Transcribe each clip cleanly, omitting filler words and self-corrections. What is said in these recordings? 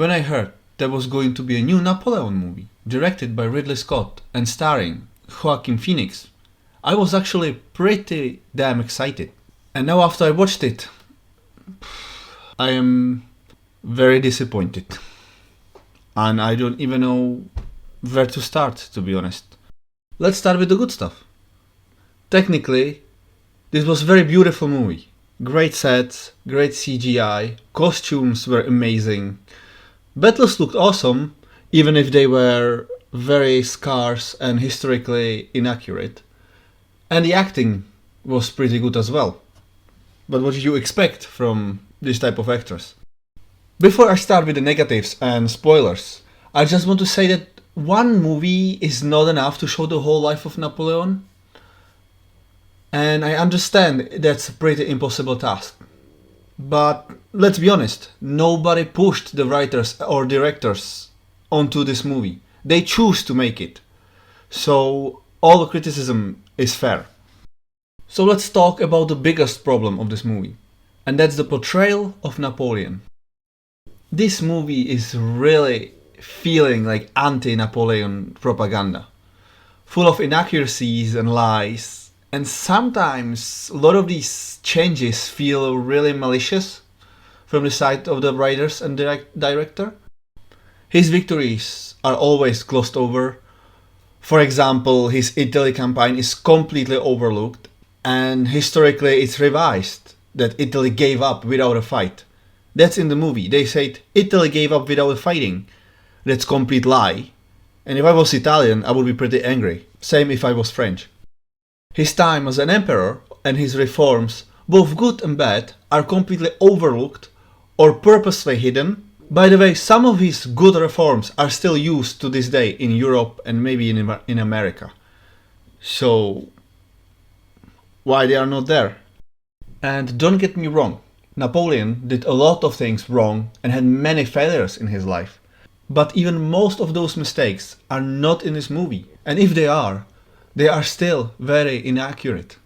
When I heard there was going to be a new Napoleon movie, directed by Ridley Scott and starring Joaquin Phoenix, I was actually pretty damn excited. And now after I watched it, I am very disappointed. And I don't even know where to start, to be honest. Let's start with the good stuff. Technically, this was a very beautiful movie. Great sets, great CGI, costumes were amazing. Battles looked awesome, even if they were very scarce and historically inaccurate. And the acting was pretty good as well. But what did you expect from this type of actors? Before I start with the negatives and spoilers, I just want to say that one movie is not enough to show the whole life of Napoleon. And I understand that's a pretty impossible task. But let's be honest, nobody pushed the writers or directors onto this movie. They choose to make it. So all the criticism is fair. So let's talk about the biggest problem of this movie. And that's the portrayal of Napoleon. This movie is really feeling like anti-Napoleon propaganda. Full of inaccuracies and lies. And sometimes a lot of these changes feel really malicious from the side of the writers and director. His victories are always glossed over. For example, his Italy campaign is completely overlooked, and historically it's revised that Italy gave up without a fight. That's in the movie. They said Italy gave up without fighting. That's complete lie. And if I was Italian, I would be pretty angry. Same if I was French. His time as an emperor and his reforms, both good and bad, are completely overlooked or purposely hidden. By the way, some of his good reforms are still used to this day in Europe and maybe in America. So, why they are not there? And don't get me wrong, Napoleon did a lot of things wrong and had many failures in his life. But even most of those mistakes are not in this movie. And if they are still very inaccurate.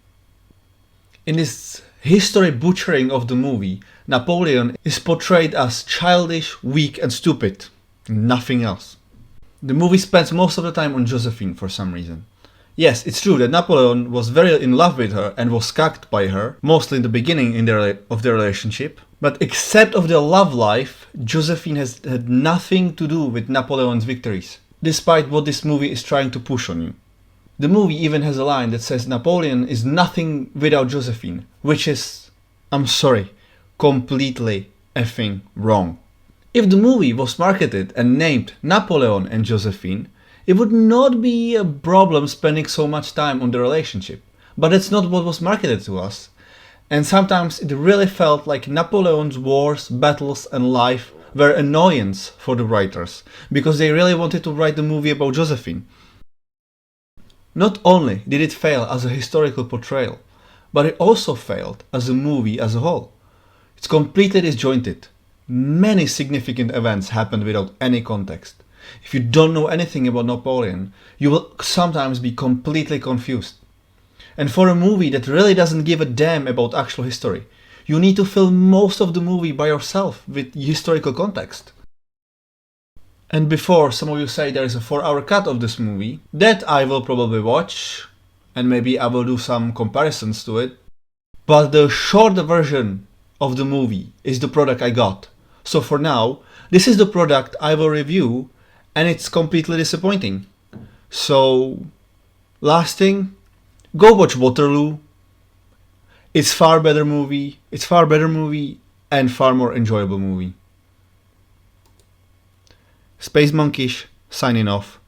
In this history butchering of the movie, Napoleon is portrayed as childish, weak and stupid. Nothing else. The movie spends most of the time on Josephine for some reason. Yes, it's true that Napoleon was very in love with her and was cucked by her, mostly in the beginning of their relationship. But except of their love life, Josephine has had nothing to do with Napoleon's victories, despite what this movie is trying to push on you. The movie even has a line that says Napoleon is nothing without Josephine, which is, I'm sorry, completely effing wrong. If the movie was marketed and named Napoleon and Josephine, it would not be a problem spending so much time on the relationship. But that's not what was marketed to us. And sometimes it really felt like Napoleon's wars, battles and life were annoyance for the writers, because they really wanted to write the movie about Josephine. Not only did it fail as a historical portrayal, but it also failed as a movie as a whole. It's completely disjointed. Many significant events happened without any context. If you don't know anything about Napoleon, you will sometimes be completely confused. And for a movie that really doesn't give a damn about actual history, you need to fill most of the movie by yourself with historical context. And before some of you say there is a 4-hour cut of this movie, that I will probably watch, and maybe I will do some comparisons to it. But the shorter version of the movie is the product I got. So for now, this is the product I will review, and it's completely disappointing. So, last thing, go watch Waterloo. It's far better movie and far more enjoyable movie. Space Monkish signing off.